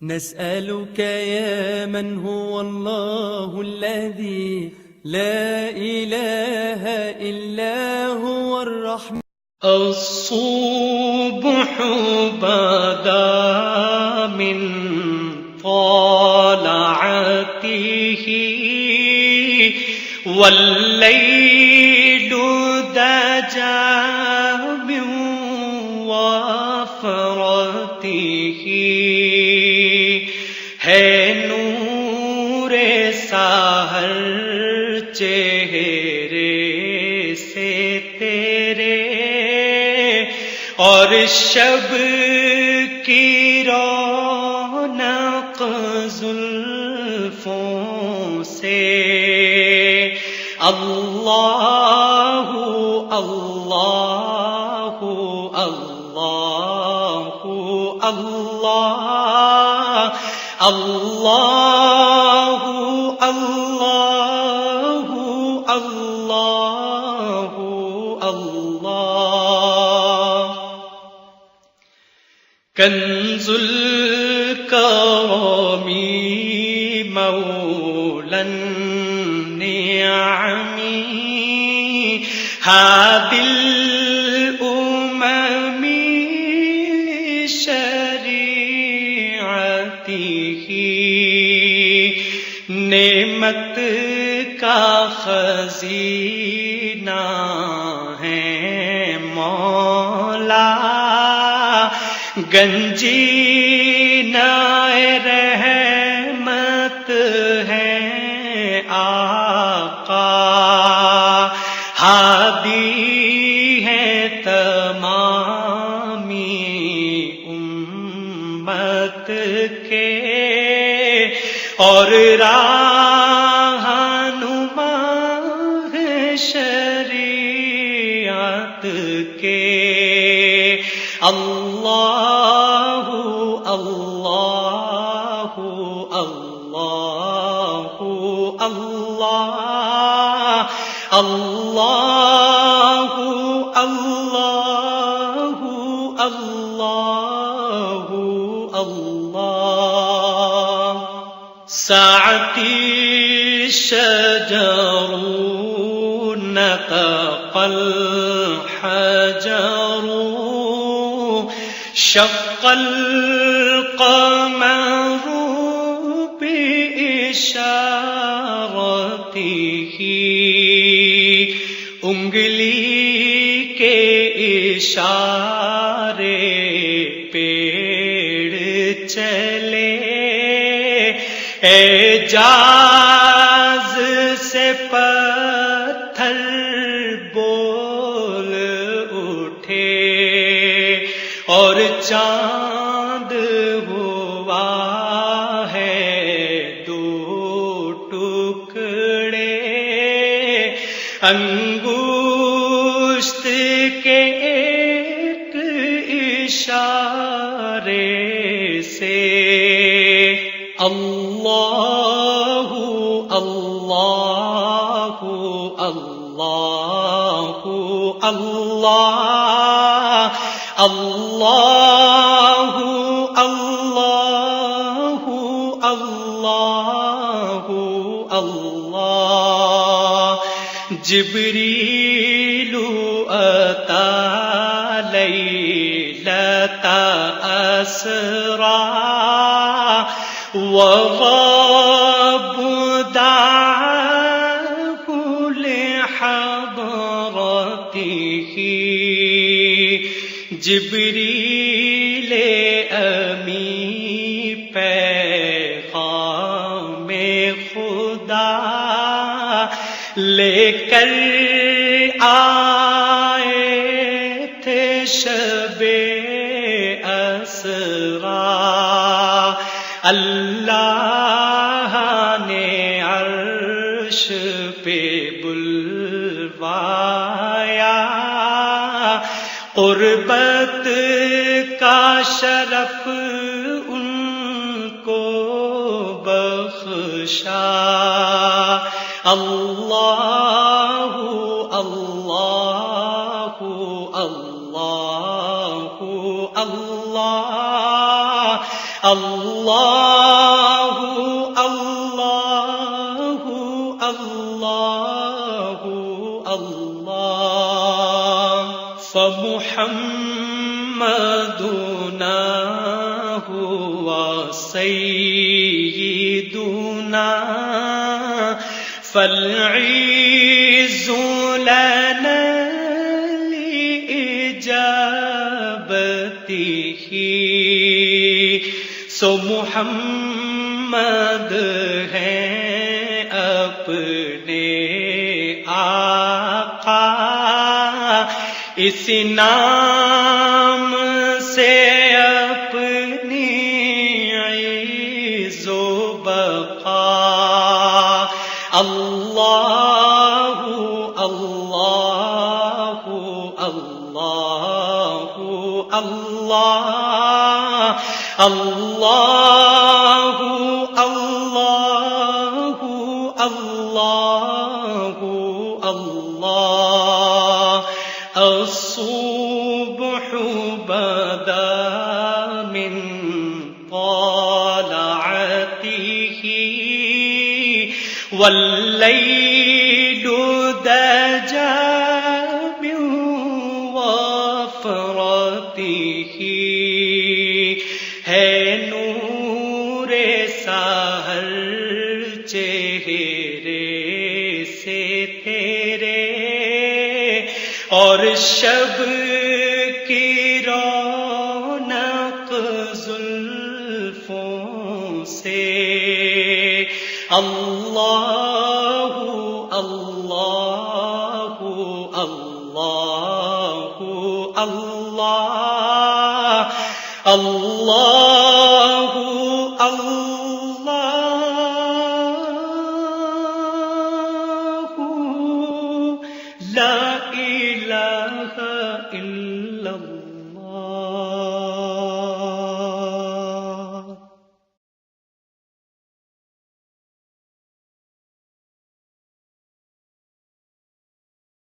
نسألك يا من هو الله الذي لا إله إلا هو الرحمن. الصبح بدا من طلعته والليل دجى من وفرته ہے نور سحر چہرے سے تیرے اور شب کی رونق زلفوں سے. اللہ اللہ اللہ اللہ اللہ اللہ اللہ اللہ. کنز الکرم مولا النعم ہادی الامم شریعته نعمت کا خزینہ ہے مولا گنجینہ رحمت ہے آقا ہادی ہے تمامی امت کے اور رہنما ہے شریعت کے. اللہ اللہ اللہ اللہ اللہ اللہ اللہ اللہ. ساعتی شجر نطق الحجر شق القمر بإشارته انگلی کے اشارے پیڑ چلے اعجاز سے پتھر بول اٹھے اور چاند ہوا ہے دو ٹکڑے انگشت کے ایک اشارے سے. اللہ اللہ اللہ اللہ اللہ اللہ اللہ اللہ. جبریل اتی لیلۃ اسریٰ وغاب دعاه لحضرته جبریل امی پیغام خدا لے کر آئے تھے شب اسریٰ. اللہ نے عرش پہ بلوایا قربت کا شرف ان کو بخشا. اللہ اللہ اللہ اللہ اللہ اللہ اللہ اللہ اللہ فمحمدنا هو سیدنا فالعز لنا لإجابته سو محمد ہیں اپنے آقا اس نام سے اپنی عز و بقا اللہ اللہ اللہ اللہ اللہ اللہ اللہ اللہ الصبح بدا من طلعته والليل دجى من وفرته ہے نور سحر چہرے سے تیرے اور شب کی رونق زلفوں سے اللہ اللہ اللہ اللہ اللہ اللہ لا الہ الا